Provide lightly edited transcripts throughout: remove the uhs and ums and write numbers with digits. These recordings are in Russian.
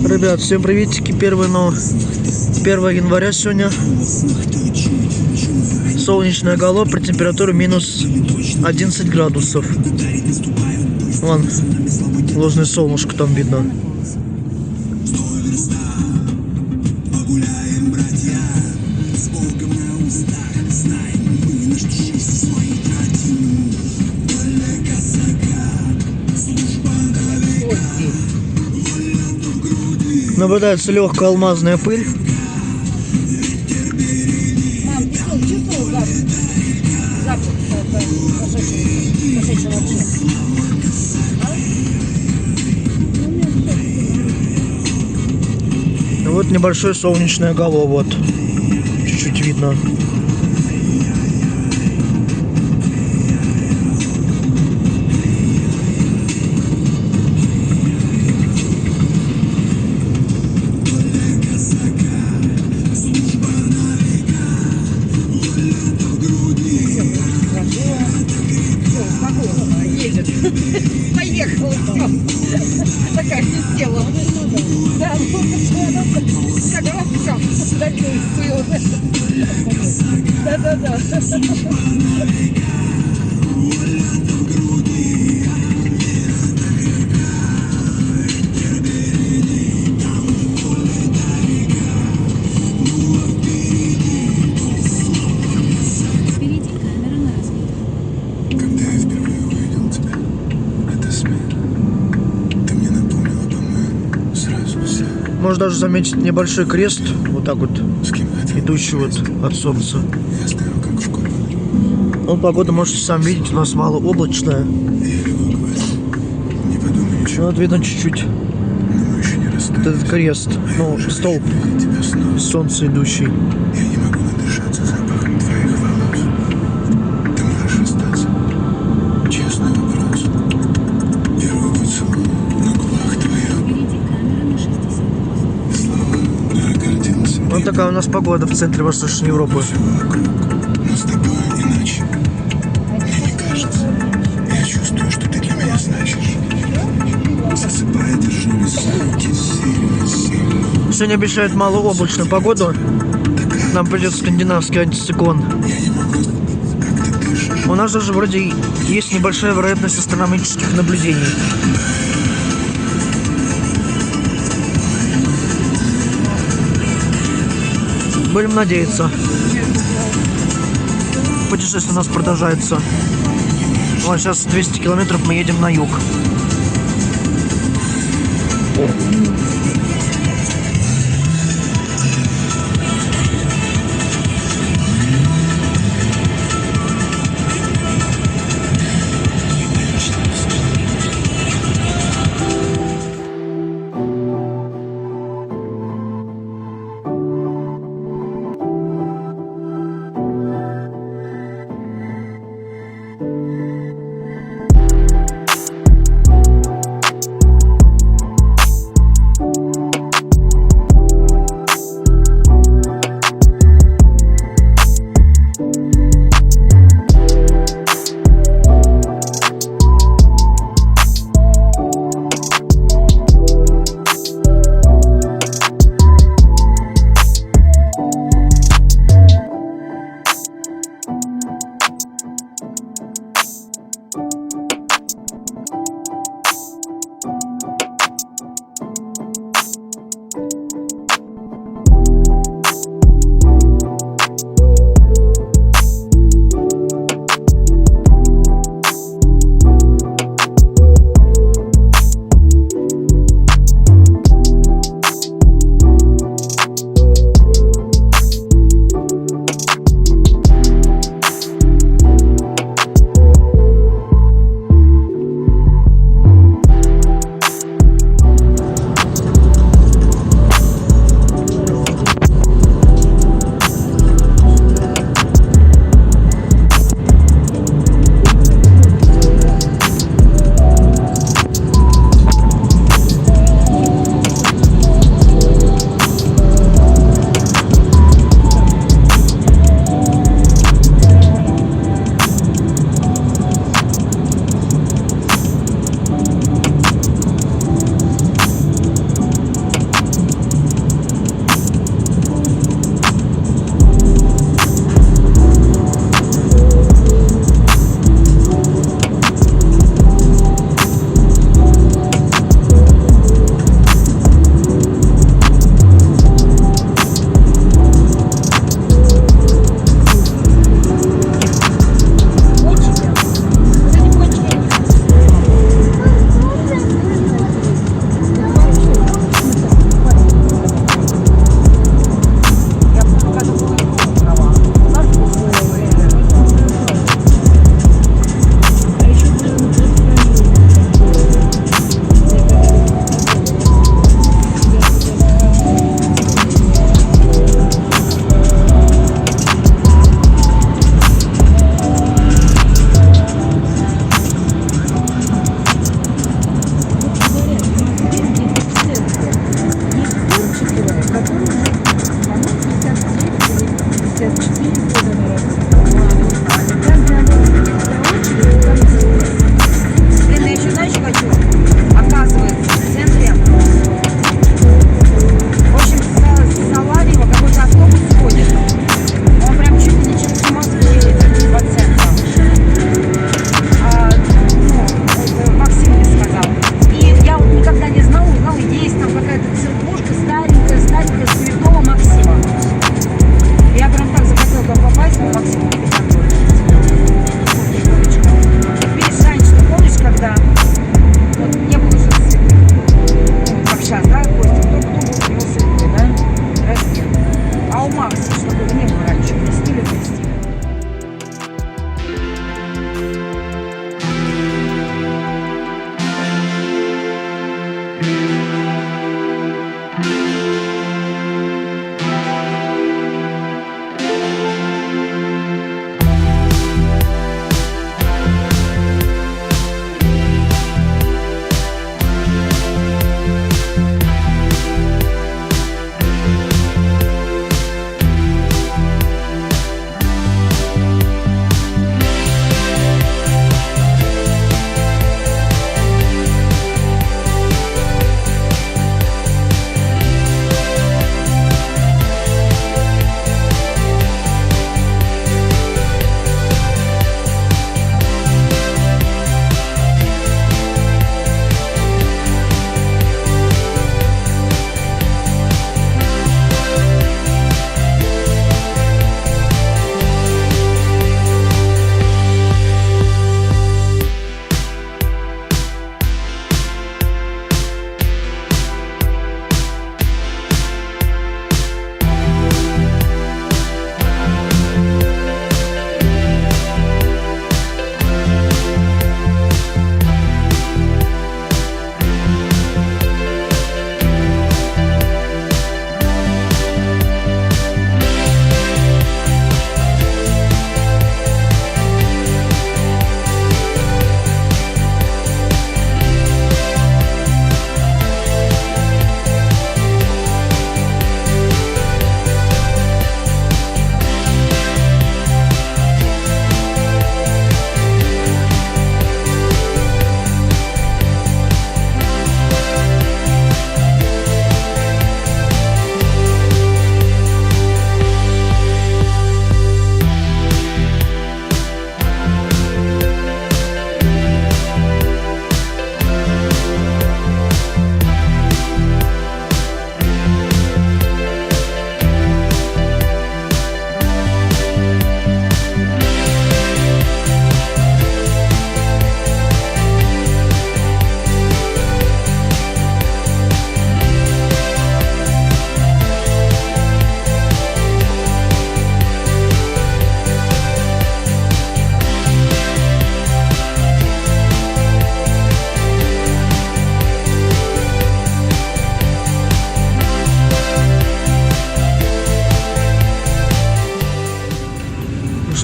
Ребят, всем приветики. 1 января сегодня. Солнечная гало при температуре минус 11 градусов. Вон, ложное солнышко там видно. Наблюдается легкая алмазная пыль. Мам, ты что, чувствовал запах кошачьего вообще? Вот небольшое солнечное гало, вот. Чуть-чуть видно. Едет. Поехала, все. Такая не села. Да, все, да-да-да. Когда я впервые увидел тебя, это смена. Ты мне напомнила, по-моему, сразу все. Можно даже заметить небольшой крест, вот так вот, С кем хотел. идущий вот от солнца. Я стоял как вкопанный. Ну, погода, можете сами видеть, у нас мало облачная. Я легок в этом. Не подумай Ну, ничего, вот видно чуть-чуть но мы еще не вот расстались. этот крест, ну, столб, Я тебя снова. солнце идущий. Я не могу надышаться запахом твоих волос. Ты можешь остаться? Честный вопрос. Первый поцелуй на губах твоих. Слова о гордился. Вот такая у нас погода в центре Восточной Европы. Все вокруг. Но с тобой иначе. Мне не кажется. Я чувствую, что ты для меня значишь. Засыпает ржавый сильно. Сегодня обещают малооблачную погоду. Нам придет скандинавский антициклон. Я не могу, как ты дышишь. У нас даже вроде есть небольшая вероятность астрономических наблюдений. Будем надеяться. Путешествие у нас продолжается. Вот сейчас 200 километров мы едем на юг.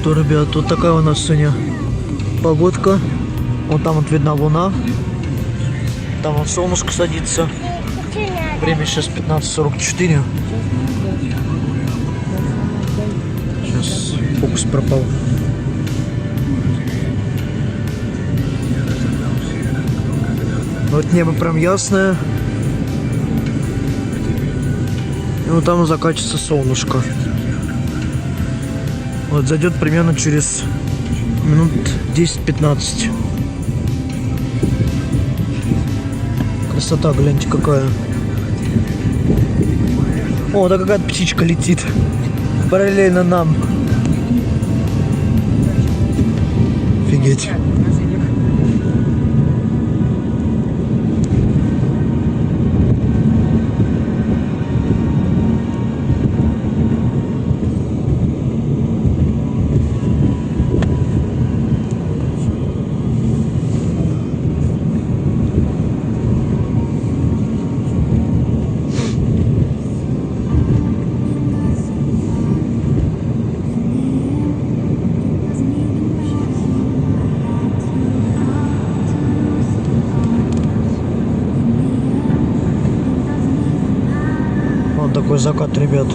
что, ребят, вот такая у нас сегодня погодка. Вот там вот видна луна. Там вот солнышко садится. Время сейчас 15:44. Сейчас фокус пропал. Вот небо прям ясное. И вот там закатится солнышко. Вот зайдет примерно через минут 10-15. Красота, гляньте какая. О, да какая-то птичка летит. Параллельно нам. Офигеть. Вот такой закат, ребят.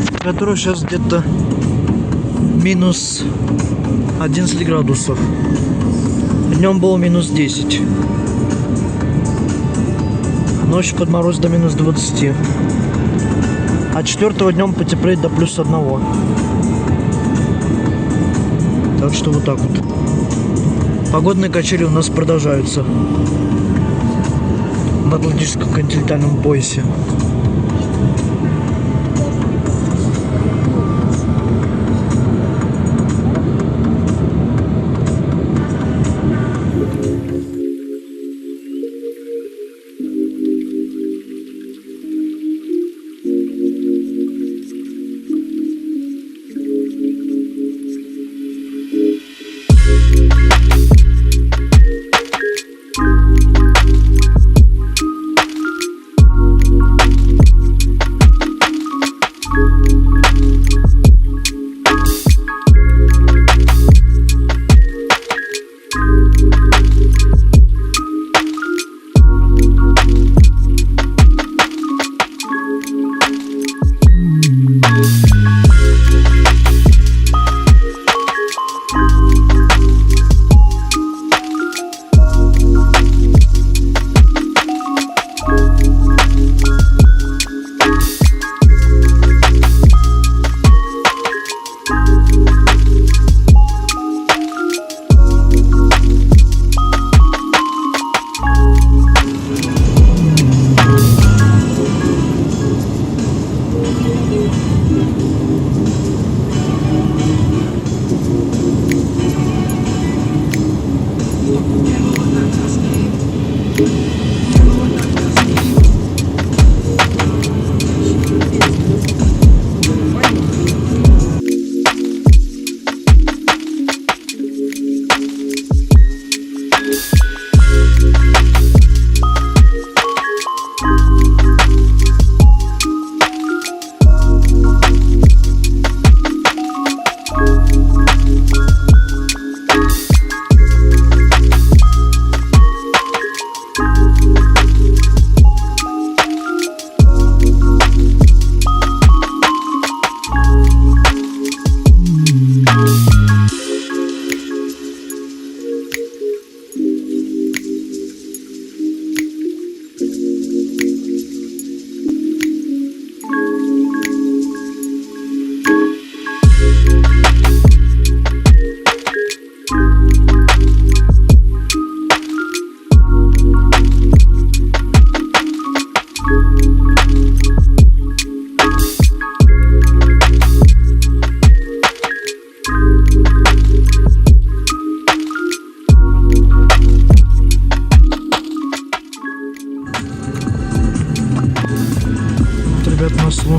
Температура сейчас где-то минус 11 градусов. Днем было минус 10. Ночью подмороз до минус 20. А 4-го днем потеплеет до плюс 1. Так что вот так вот. Погодные качели у нас продолжаются в Атлантическом континентальном поясе.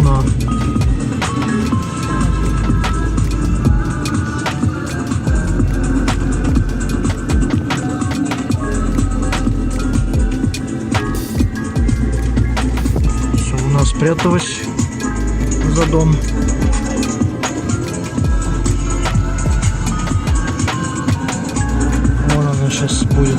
луна. Все, луна спряталась за дом. Вон она сейчас будет.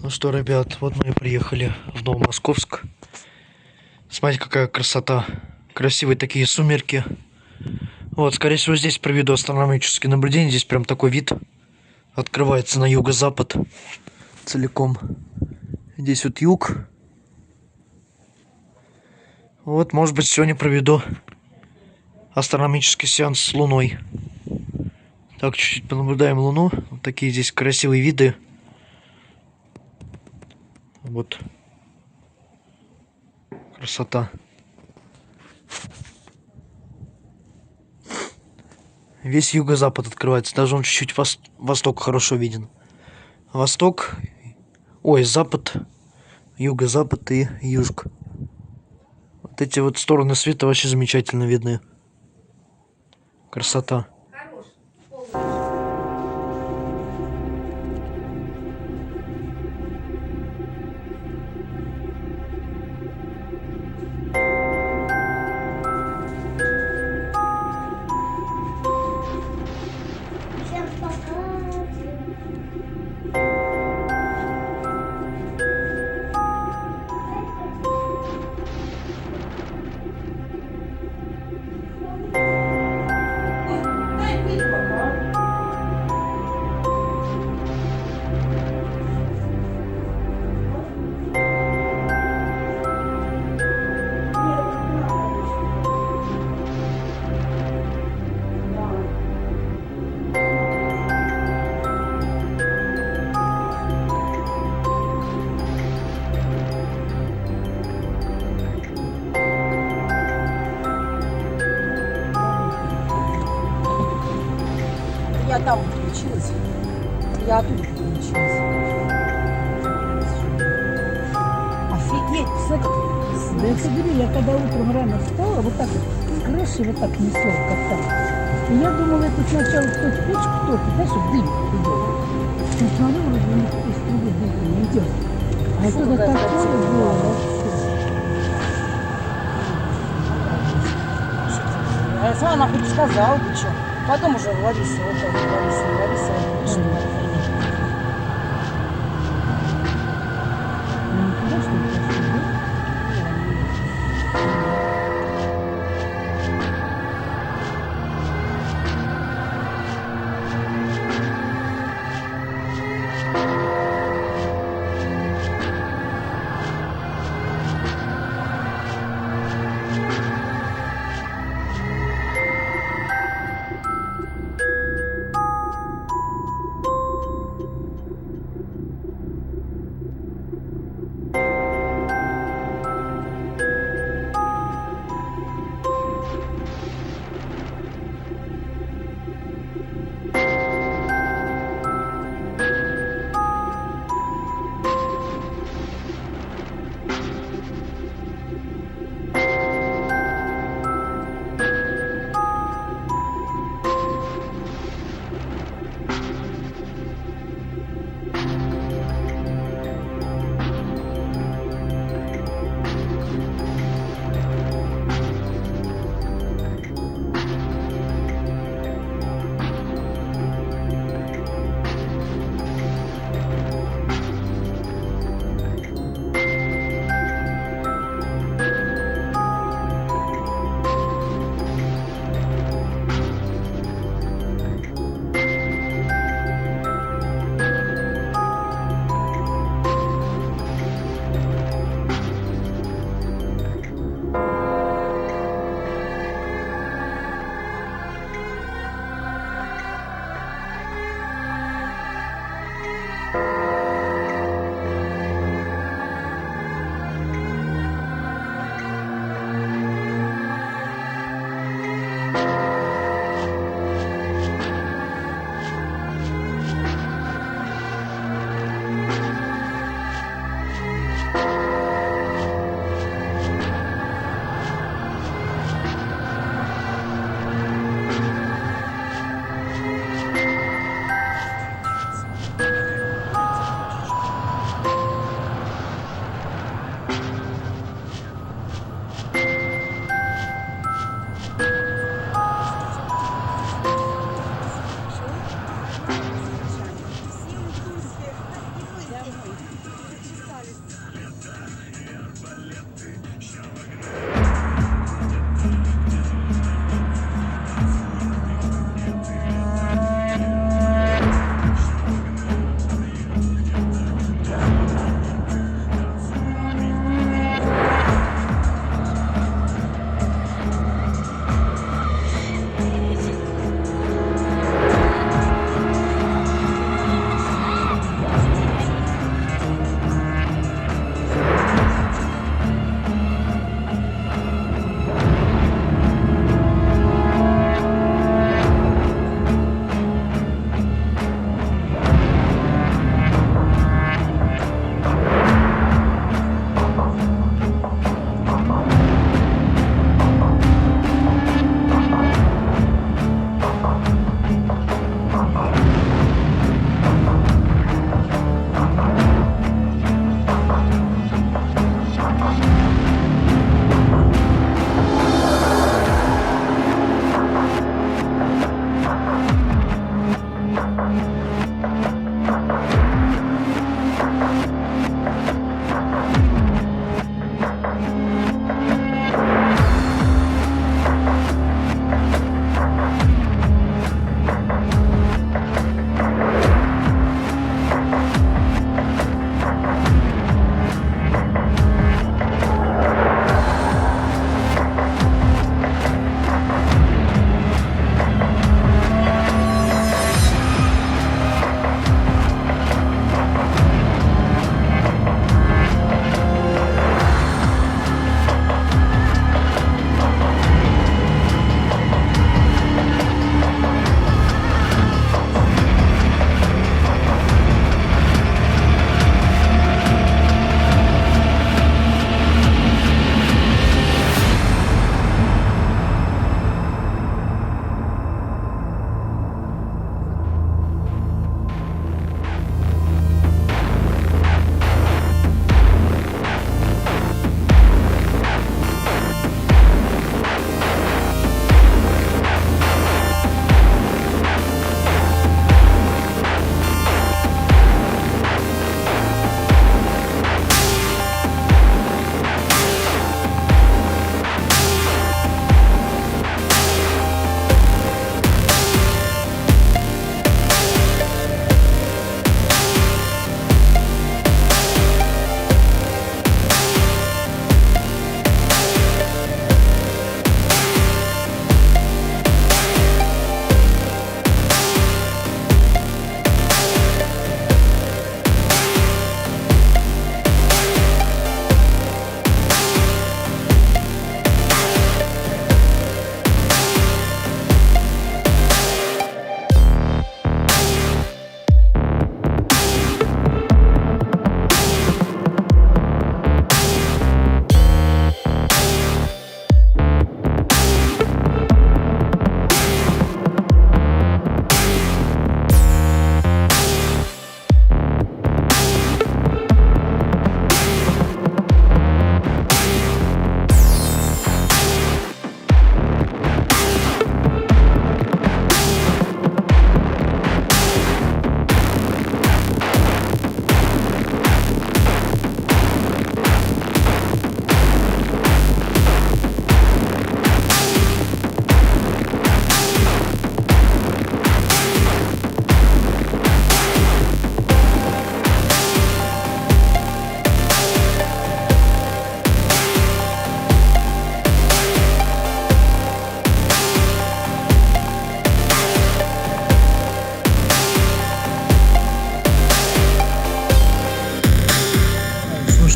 Ну что, ребят, вот мы и приехали в Новомосковск. Смотрите, какая красота. Красивые такие сумерки. Вот, скорее всего, здесь проведу астрономические наблюдения. Здесь прям такой вид открывается на юго-запад целиком. Здесь вот юг. Вот, может быть, сегодня проведу астрономический сеанс с Луной. Так, чуть-чуть понаблюдаем Луну. Вот такие здесь красивые виды. Вот. Красота. Весь юго-запад открывается. Даже он чуть-чуть восток хорошо виден. Восток. Ой, запад. Юго-запад и южк. Вот эти вот стороны света вообще замечательно видны. Красота. Я там училась. Я оттуда училась. Офигеть, смотри. Да я тебе говорю, я когда утром рано встала, вот так вот, с крыши вот так несет, как там. И я думала, это сначала кто-то печку топит, да, чтобы дым идет. Но смотрю, вроде у них из трубы дым не идет. А это вот такое было вообще. А я сама нахуй сказала бы, что. Потом уже Лариса, вот так, Лариса, решила. Ну, никуда, что ли, пошли, да?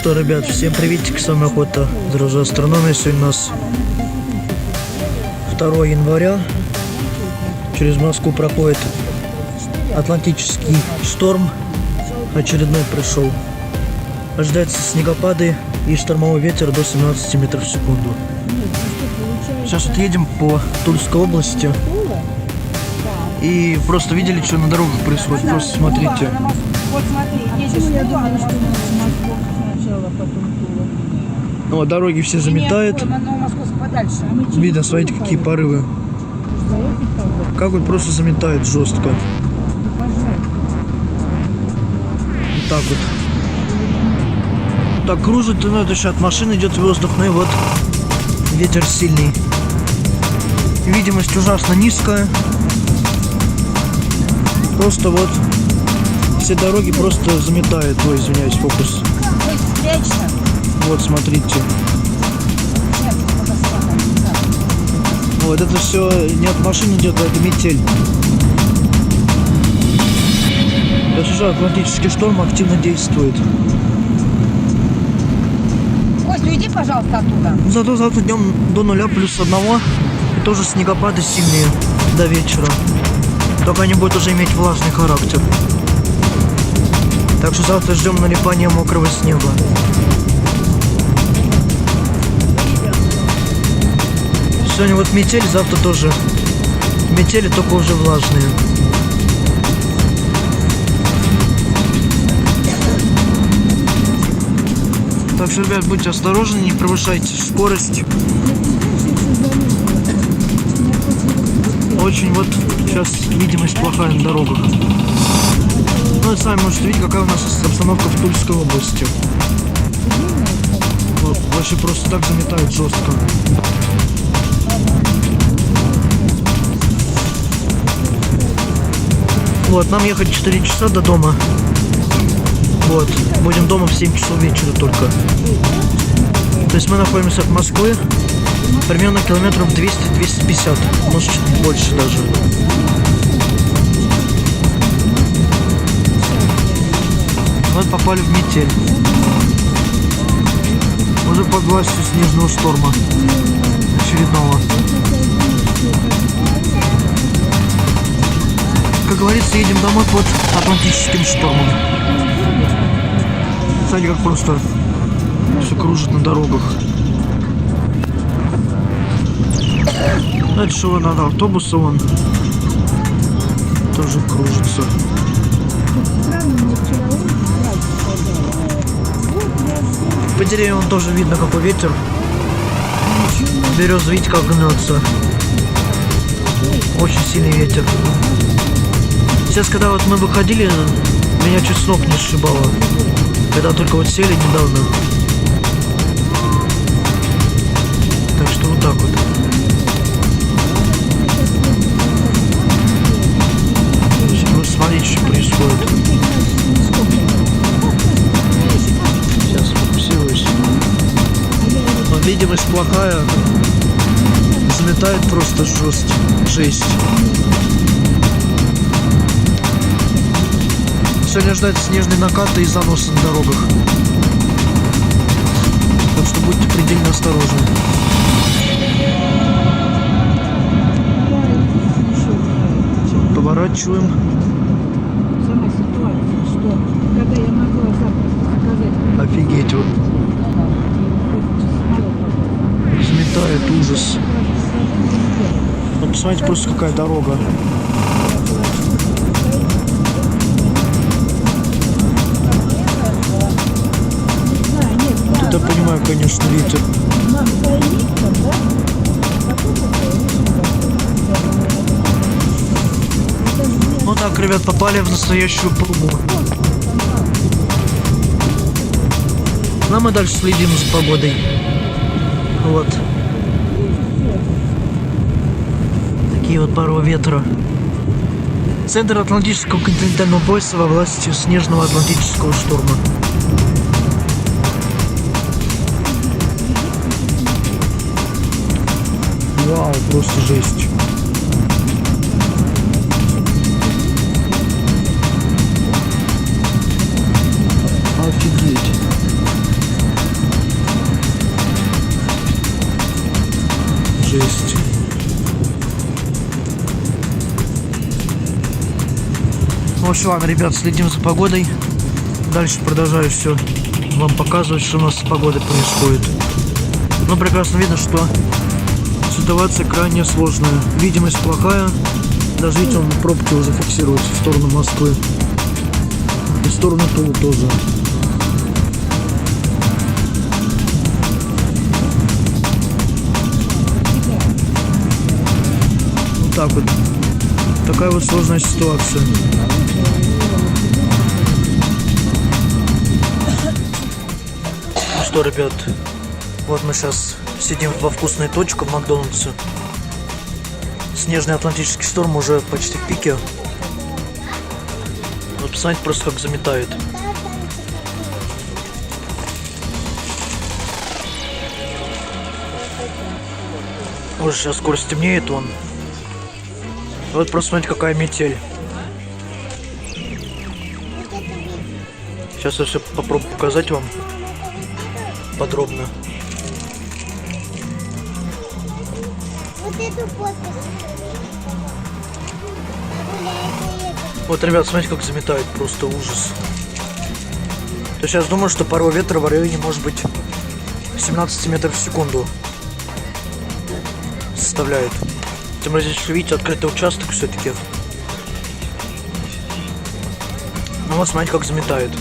что, ребят, всем приветик, с вами Охота, друзья, астрономия. Сегодня у нас 2 января. Через Москву проходит Атлантический шторм. Очередной пришел. Ожидается снегопады и штормовой ветер до 17 метров в секунду. Сейчас вот едем по Тульской области. И просто видели, что на дорогах происходит. Просто смотрите. Вот смотри, едешь Я в Тулу, думала, а что Москва сначала, потом Тула. Ну, дороги все заметает. На Новомосковск подальше. Видно, смотрите, какие порывы. Как вот просто заметает жестко. Вот так вот. Так кружит, ну это еще от машины идет воздух, ну и вот ветер сильный. Видимость ужасно низкая. Просто вот все дороги просто заметает. Ой, извиняюсь, фокус. Ой, встречно. Вот, смотрите. Вот это все не от машины идет, а это метель. То есть уже Атлантический шторм активно действует. Кость, уйди, пожалуйста, оттуда. Зато завтра днем до 0 + 1. И тоже снегопады сильные до вечера. Только они будут уже иметь влажный характер. Так что завтра ждем налипания мокрого снега. Сегодня вот метель, завтра тоже метели, только уже влажные. Так что, ребят, будьте осторожны, не превышайте скорость. Очень вот сейчас видимость плохая на дорогах. Ну и сами можете видеть, какая у нас обстановка в Тульской области. Вот, вообще просто так заметает жестко. Вот, нам ехать 4 часа до дома. Вот, будем дома в 7 часов вечера только. То есть мы находимся от Москвы примерно километров 200-250, может чуть больше даже. Вот попали в метель. Уже под властью снежного шторма очередного. Как говорится, едем домой под Атлантическим штормом. Смотрите, как просто все кружит на дорогах. Дальше что надо, автобусы вон тоже кружится. По деревьям тоже видно, какой ветер. Береза, видите, как гнется. Очень сильный ветер. Сейчас, когда вот мы выходили, меня чуть с ног не сшибало. Когда только вот сели недавно. Так что вот так вот. Вы смотрите, что происходит. Сейчас фокусируюсь. Но видимость плохая. Заметает просто жесть. Сегодня ждать снежные накаты и заносы на дорогах. Так что будьте предельно осторожны. Поворачиваем. Сама ситуация, что когда я могла запросто сказать, Офигеть, вот сметает, ужас. Ну посмотрите, просто какая дорога. Тут я понимаю, конечно, ветер. Ну так, ребят, попали в настоящую пургу. Ну а мы дальше следим за погодой. Вот. Такие вот порывы ветра. Центр Атлантического континентального пояса во власти снежного Атлантического шторма. Вау, просто жесть. Офигеть. Ну все, ладно, ребят, следим за погодой. Дальше продолжаю все вам показывать, что у нас с погодой происходит. Ну, прекрасно видно, что ситуация крайне сложная. Видимость плохая. Даже, видите, он пробки уже фиксируются в сторону Москвы. И в сторону Тулы тоже. Вот так вот. Такая вот сложная ситуация. Ну что, ребят, вот мы сейчас сидим во вкусной точке в Макдональдсе. Снежный атлантический шторм уже почти в пике. Вот посмотрите просто, как заметает. Уже сейчас скоро стемнеет он. Вот просто смотрите, какая метель. Сейчас я все попробую показать вам подробно. Вот, ребят, смотрите, как заметает, просто ужас. То есть сейчас думаю, что порыв ветра в районе может быть 17 метров в секунду составляет. Тем более здесь, видите, открытый участок все-таки. Ну вот смотрите, как заметает.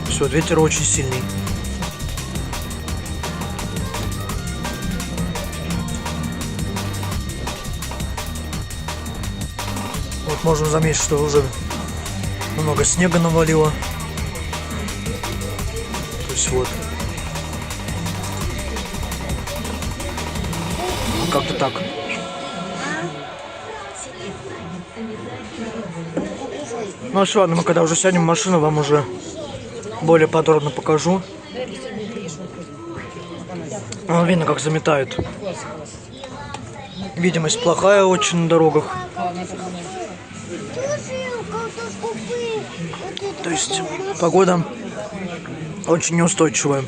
Все, ветер очень сильный. Вот можно заметить, что уже много снега навалило. То есть вот. Как-то так. Ну все, ладно, мы когда уже сядем в машину, вам уже более подробно покажу. Видно, как заметает. Видимость плохая очень на дорогах. То есть погода очень неустойчивая.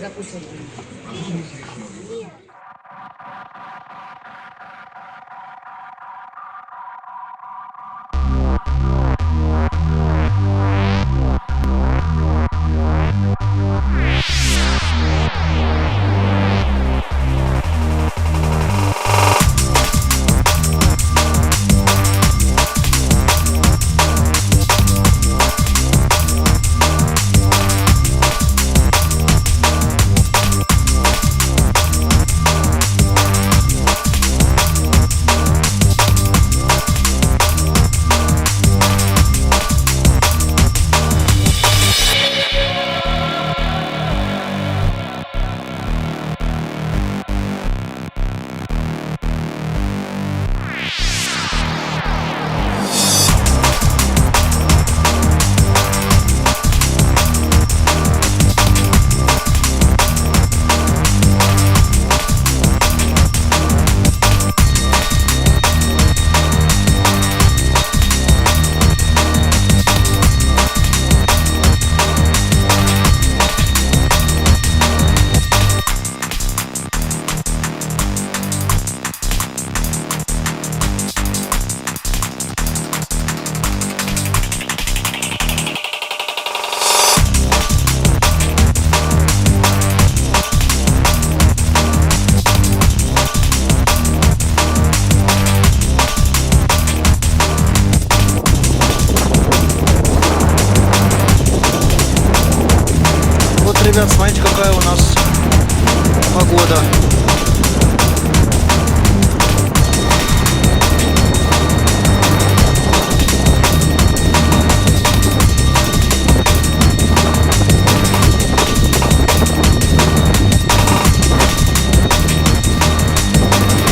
Ребят, смотрите, какая у нас погода.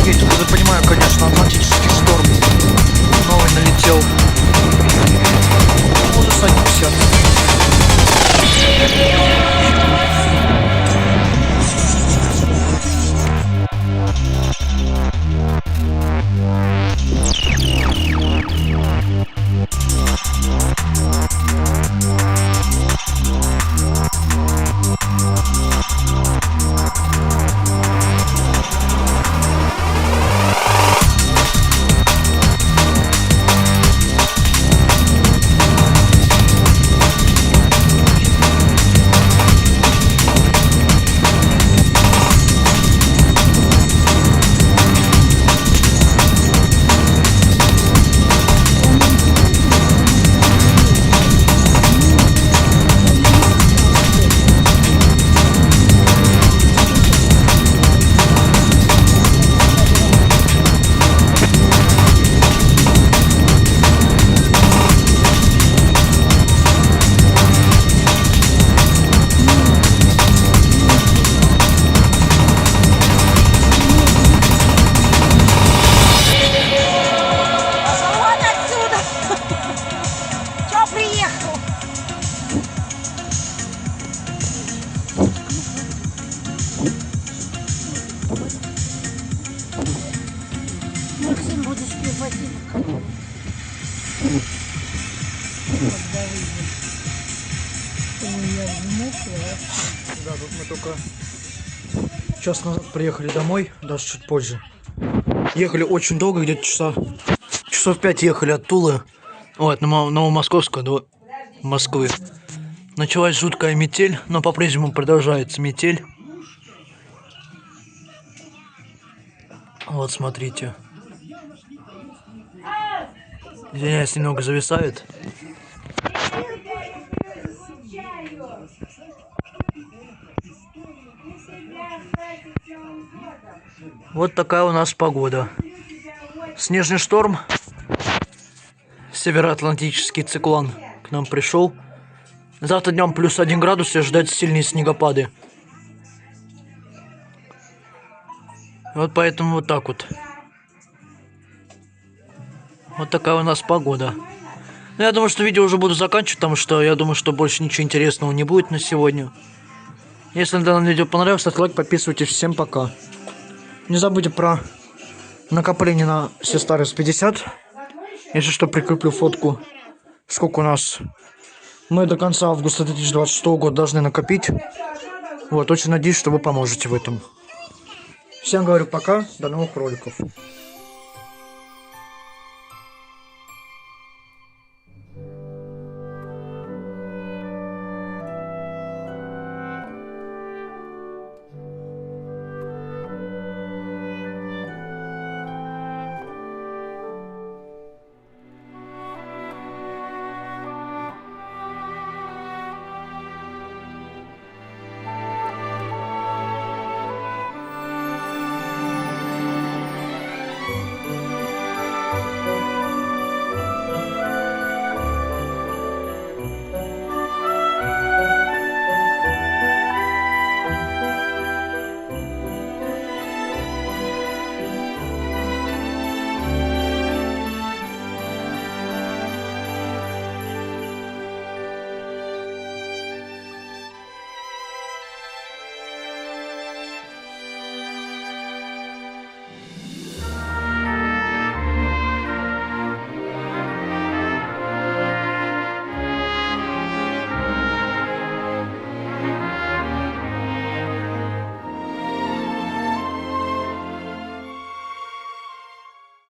Видите, я понимаю, конечно, атлантический шторм новый налетел. Уже садимся. Максим, будешь тебе ботинок ходить. Когда выйдем. Ой, я взмокла. Да, тут мы только час назад приехали домой, даже чуть позже. Ехали очень долго, где-то часов 5 ехали от Тулы, от Новомосковска до Москвы. Началась жуткая метель, но по-прежнему продолжается метель. Вот смотрите. Извиняюсь, немного зависает. Вот такая у нас погода. Снежный шторм, североатлантический циклон к нам пришел. Завтра днем плюс 1 градус и ждать сильные снегопады. Вот поэтому вот так вот. Вот такая у нас погода. Ну, я думаю, что видео уже буду заканчивать, потому что я думаю, что больше ничего интересного не будет на сегодня. Если данное видео понравилось, ставьте лайк, подписывайтесь. Всем пока. Не забудьте про накопление на Сестарис 50. Если что, прикреплю фотку, сколько у нас. Мы до конца августа 2026 года должны накопить. Вот, очень надеюсь, что вы поможете в этом. Всем говорю пока, до новых роликов.